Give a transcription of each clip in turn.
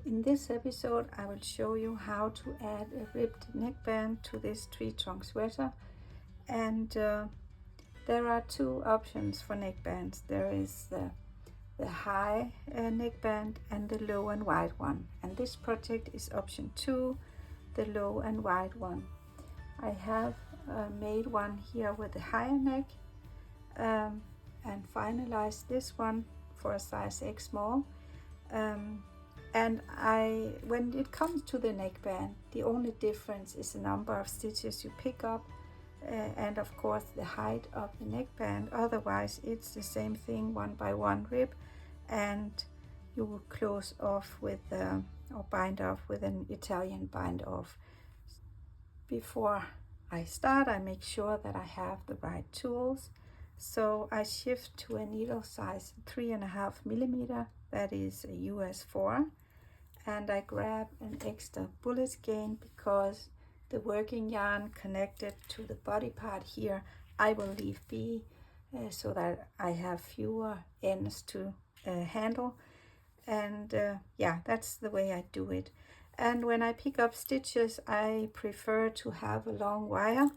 In this episode I will show you how to add a ribbed neckband to this tree trunk sweater, and there are two options for neckbands. There is the high neckband and the low and wide one, and this project is option 2, the low and wide one. I have made one here with a higher neck and finalized this one for a size X small. And when it comes to the neckband, the only difference is the number of stitches you pick up and of course the height of the neckband. Otherwise it's the same thing, one by one rib, and you will close off with or bind off with an Italian bind off. Before I start, I make sure that I have the right tools. So I shift to a needle size 3.5 millimeter, that is a US 4, and I grab an extra bullet skein because the working yarn connected to the body part here I will leave be so that I have fewer ends to handle, and yeah, that's the way I do it. And when I pick up stitches, I prefer to have a long wire,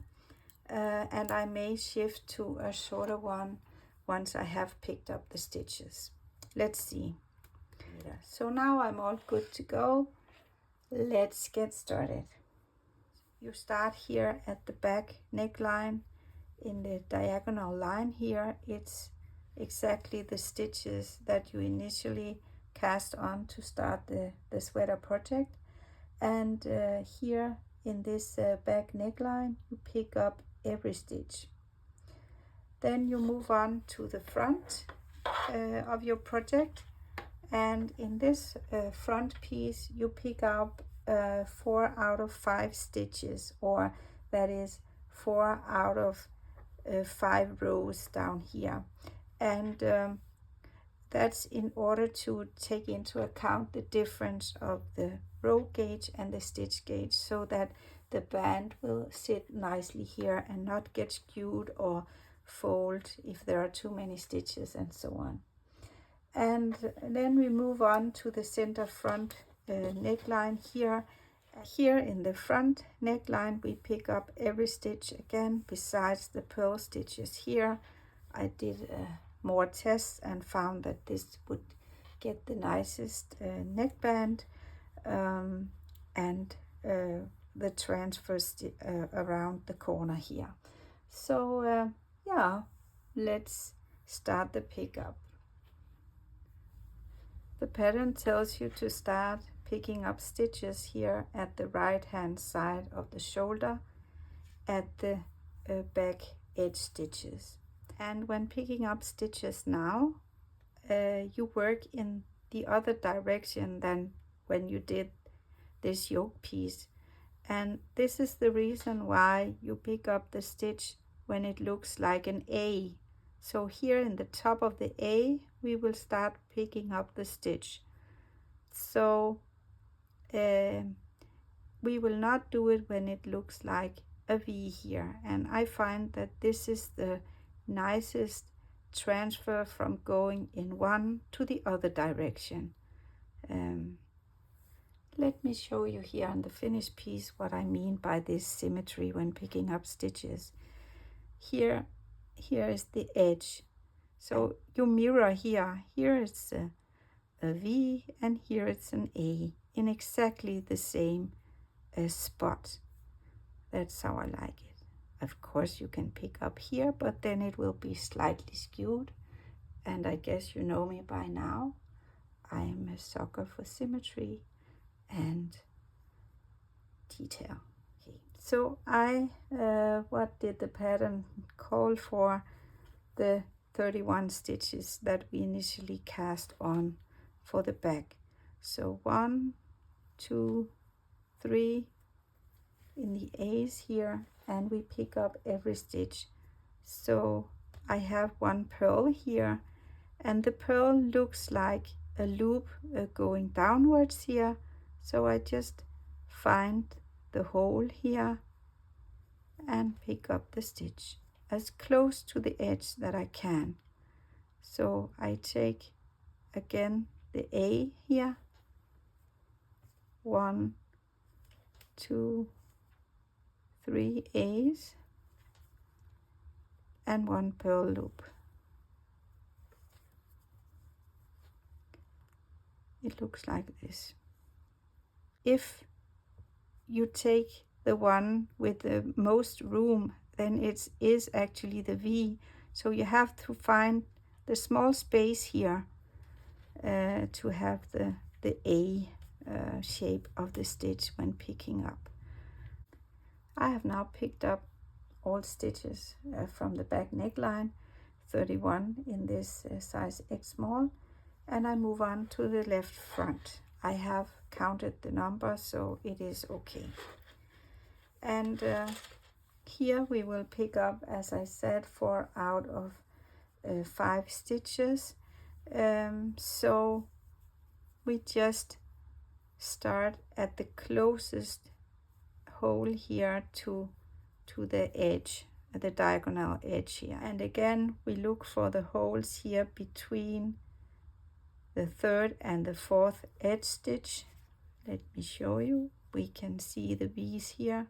and I may shift to a shorter one once I have picked up the stitches. Let's see. So now I'm all good to go. Let's get started. You start here at the back neckline. In the diagonal line here, it's exactly the stitches that you initially cast on to start the sweater project. And here in this back neckline, you pick up every stitch. Then you move on to the front of your project, and in this front piece you pick up 4 out of 5 stitches, or that is 4 out of 5 rows down here, and that's in order to take into account the difference of the row gauge and the stitch gauge, so that the band will sit nicely here and not get skewed or fold if there are too many stitches and so on. And then we move on to the center front neckline here. Here in the front neckline we pick up every stitch again besides the purl stitches here. I did more tests and found that this would get the nicest neckband and the transfer around the corner here. So yeah, let's start the pickup. The pattern tells you to start picking up stitches here at the right hand side of the shoulder at the back edge stitches. And when picking up stitches now, you work in the other direction than when you did this yoke piece. And this is the reason why you pick up the stitch when it looks like an A. So here in the top of the A, we will start picking up the stitch. So we will not do it when it looks like a V here. And I find that this is the nicest transfer from going in one to the other direction. Let me show you here on the finished piece what I mean by this symmetry when picking up stitches. Here is the edge. So you mirror here. Here it's a V and here it's an A in exactly the same spot. That's how I like it. Of course you can pick up here, but then it will be slightly skewed. And I guess you know me by now. I am a sucker for symmetry and detail. Okay. So what did the pattern call for? The 31 stitches that we initially cast on for the back. So 1, 2, 3 in the A's here, and we pick up every stitch. So I have one purl here, and the purl looks like a loop going downwards here. So I just find the hole here and pick up the stitch as close to the edge that I can. So I take again the A here 1, 2, 3 A's and 1 purl loop. It looks like this. If you take the one with the most room, then it is actually the V. So you have to find the small space here to have the A shape of the stitch when picking up. I have now picked up all stitches from the back neckline, 31 in this size X small, and I move on to the left front. I have counted the number, so it is okay. And here we will pick up, as I said, 4 out of 5 stitches. So we just start at the closest hole here to the edge, the diagonal edge here. And again, we look for the holes here between the 3rd and the 4th edge stitch. Let me show you. We can see the V's here.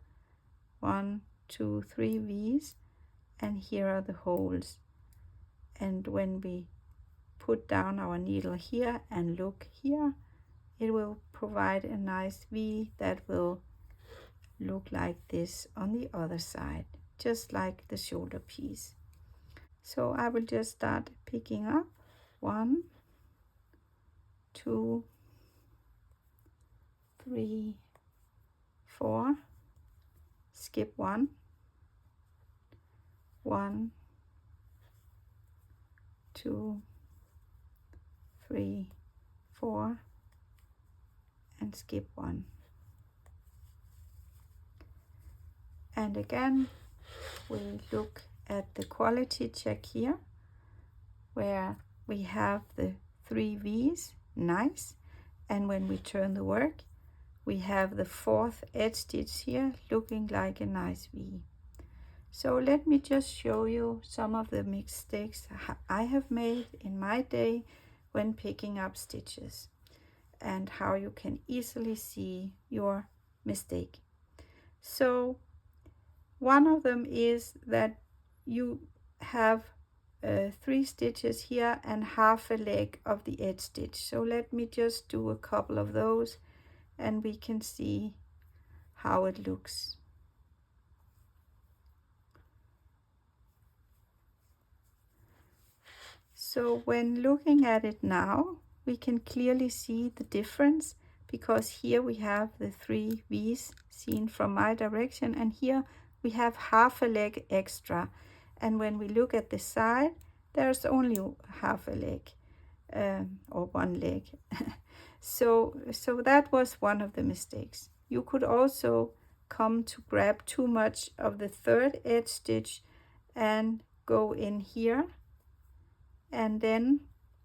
1, 2, 3 V's, and here are the holes. And when we put down our needle here and look here, it will provide a nice V that will look like this on the other side, just like the shoulder piece. So I will just start picking up 1, 2, 3, 4, skip 1, 1, 2, 3, 4, and skip 1. And again, we look at the quality check here, where we have the 3 V's, nice. And when we turn the work, we have the 4th edge stitch here, looking like a nice V. So let me just show you some of the mistakes I have made in my day when picking up stitches, and how you can easily see your mistake. So one of them is that you have 3 stitches here and half a leg of the edge stitch. So let me just do a couple of those and we can see how it looks. So when looking at it now, we can clearly see the difference, because here we have the 3 V's seen from my direction, and here we have half a leg extra. And when we look at the side, there's only half a leg, or 1 leg. So that was one of the mistakes. You could also come to grab too much of the 3rd edge stitch and go in here, and then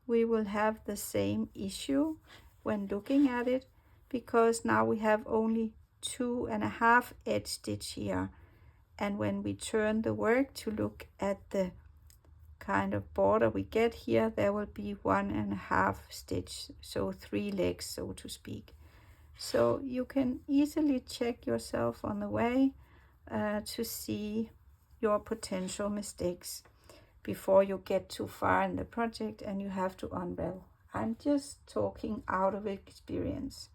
we will have the same issue when looking at it, because now we have only 2.5 edge stitch here. And when we turn the work to look at the kind of border we get here, there will be 1.5 stitch, so 3 legs, so to speak. So you can easily check yourself on the way to see your potential mistakes before you get too far in the project and you have to unravel. I'm just talking out of experience.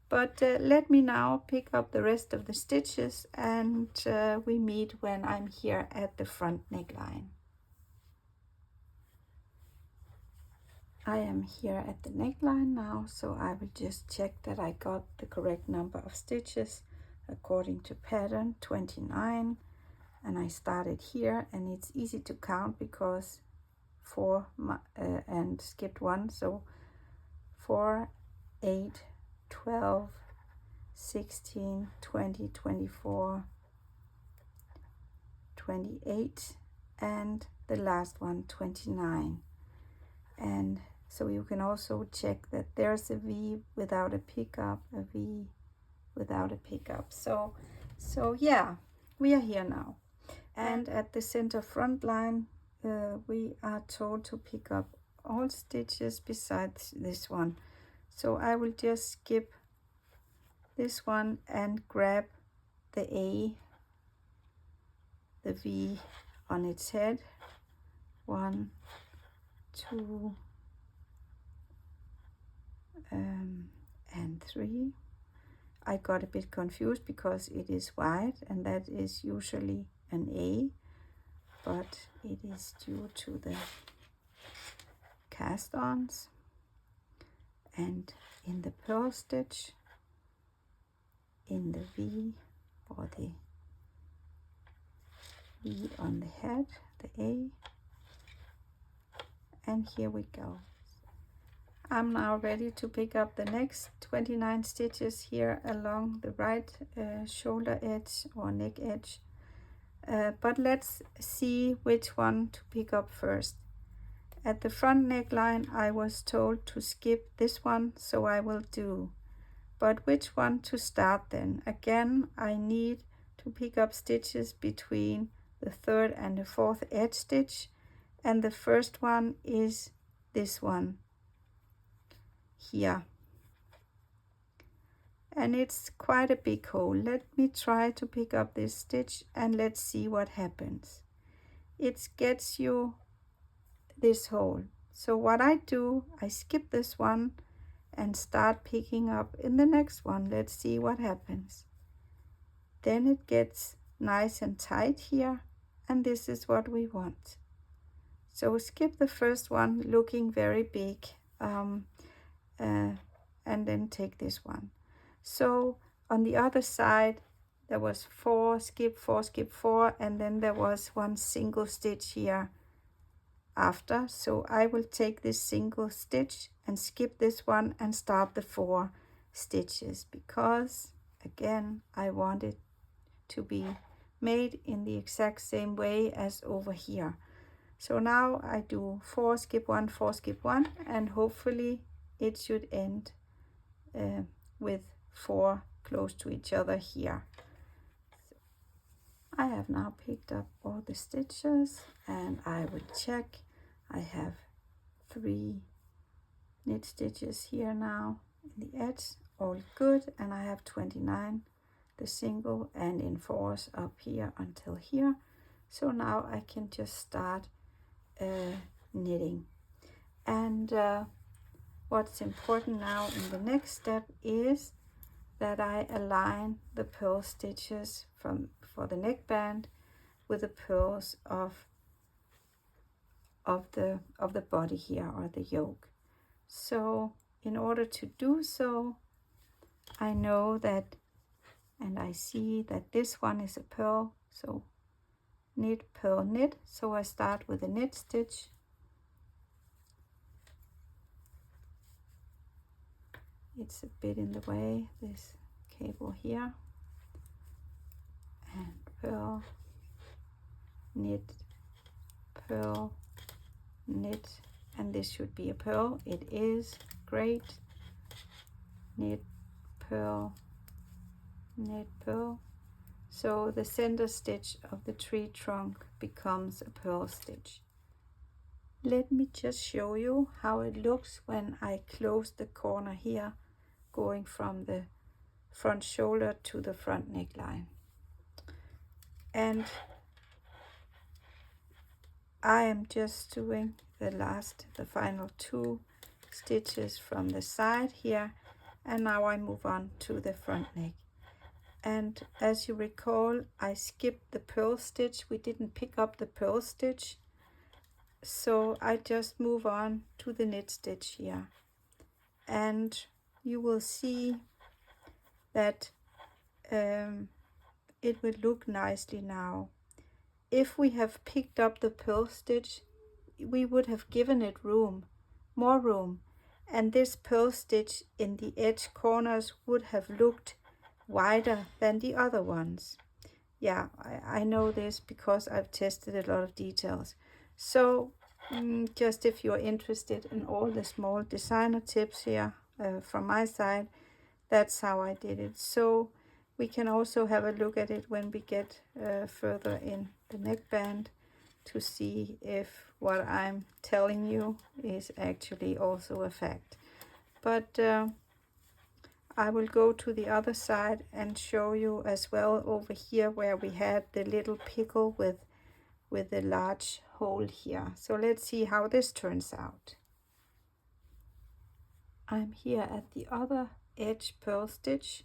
But let me now pick up the rest of the stitches, and we meet when I'm here at the front neckline. I am here at the neckline now, so I will just check that I got the correct number of stitches according to pattern 29. And I started here, and it's easy to count because 4 and skipped 1, so 4, 8, 12, 16, 20, 24, 28, and the last one 29. And so you can also check that there's a V without a pickup, a V without a pickup. So yeah, we are here now. And at the center front line, we are told to pick up all stitches besides this one. So I will just skip this one and grab the A, the V on its head. 1, 2, and 3. I got a bit confused because it is wide and that is usually an A, but it is due to the cast-ons. And in the purl stitch, in the V, or the V on the head, the A, and here we go. I'm now ready to pick up the next 29 stitches here along the right shoulder edge or neck edge. But let's see which one to pick up first. At the front neckline I was told to skip this one, so I will do. But which one to start then? Again, I need to pick up stitches between the 3rd and the 4th edge stitch, and the first one is this one here. And it's quite a big hole. Let me try to pick up this stitch and let's see what happens. It gets you this hole. So what I do, I skip this one and start picking up in the next one. Let's see what happens. Then it gets nice and tight here, and this is what we want. So skip the first one looking very big, and then take this one. So on the other side there was 4, skip 4, skip 4, and then there was one single stitch here after. So I will take this single stitch and skip this one and start the 4 stitches, because again I want it to be made in the exact same way as over here. So now I do 4, skip 1, 4, skip 1, and hopefully it should end with 4 close to each other here. I have now picked up all the stitches and I will check. I have 3 knit stitches here now in the edge, all good, and I have 29 the single and in 4s up here until here. So now I can just start knitting. And what's important now in the next step is that I align the purl stitches for the neckband with the purls of the body here, or the yoke. So in order to do so, I know that, and I see that this one is a purl, so knit, purl, knit. So I start with a knit stitch, it's a bit in the way, this cable here, and purl, knit, purl, knit, and this should be a purl. It is great. Knit, purl, knit, purl. So the center stitch of the tree trunk becomes a purl stitch. Let me just show you how it looks when I close the corner here, going from the front shoulder to the front neckline. And I am just doing the final 2 stitches from the side here, and now I move on to the front neck. And as you recall, I skipped the purl stitch. We didn't pick up the purl stitch, so I just move on to the knit stitch here, and you will see that it will look nicely now. If we have picked up the purl stitch, we would have given it room, more room, and this purl stitch in the edge corners would have looked wider than the other ones. Yeah, I know this because I've tested a lot of details. So just if you're interested in all the small designer tips here from my side, that's how I did it. So we can also have a look at it when we get further in the neckband to see if what I'm telling you is actually also a fact. But I will go to the other side and show you as well over here where we had the little pickle with the large hole here. So let's see how this turns out. I'm here at the other edge purl stitch,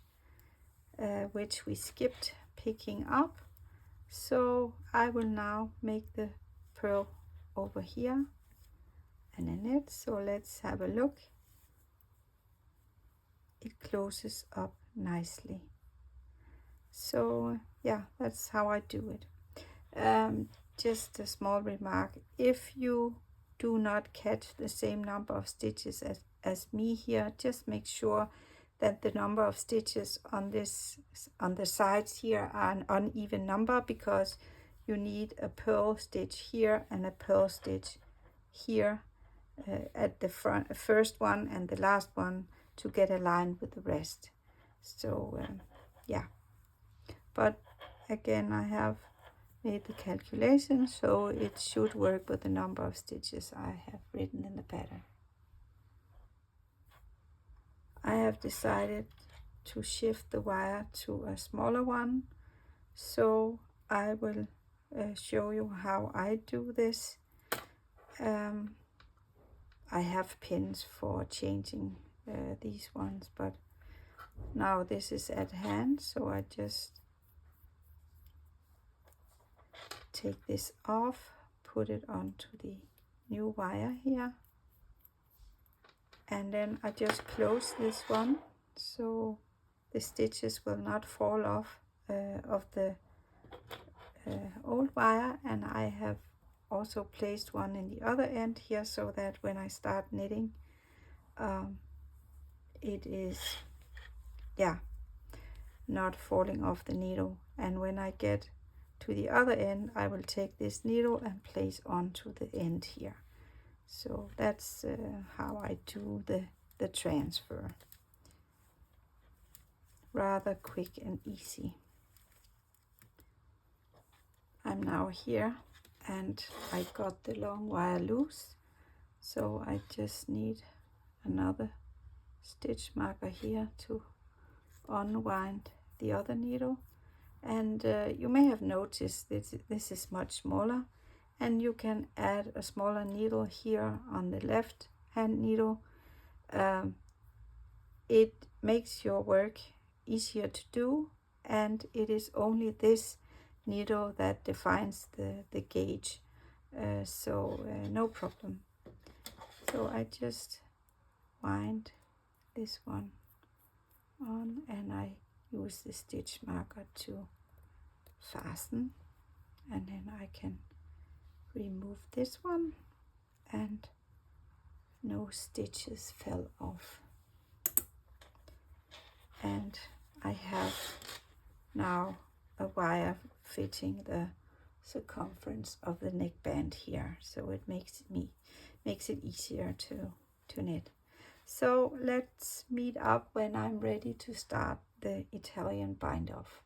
which we skipped picking up. So I will now make the purl over here and in it. So let's have a look. It closes up nicely. So yeah, that's how I do it. Just a small remark, if you do not catch the same number of stitches as me here, just make sure that the number of stitches on the sides here are an uneven number, because you need a purl stitch here and a purl stitch here at the first one and the last one to get aligned with the rest. So yeah, but again, I have made the calculation, so it should work with the number of stitches I have written in the pattern. I have decided to shift the wire to a smaller one, so I will show you how I do this. I have pins for changing these ones, but now this is at hand, so I just take this off, put it onto the new wire here, and then I just close this one so the stitches will not fall off of the old wire. And I have also placed one in the other end here so that when I start knitting, it is not falling off the needle. And when I get to the other end, I will take this needle and place onto the end here. So that's how I do the transfer. Rather quick and easy. I'm now here and I got the long wire loose, so I just need another stitch marker here to unwind the other needle. And you may have noticed this is much smaller, and you can add a smaller needle here on the left hand needle. It makes your work easier to do, and it is only this needle that defines the gauge, so no problem. So I just wind this one on and I use the stitch marker to fasten, and then I can remove this one and no stitches fell off. And I have now a wire fitting the circumference of the neckband here, so it makes it easier to knit. So let's meet up when I'm ready to start the Italian bind off.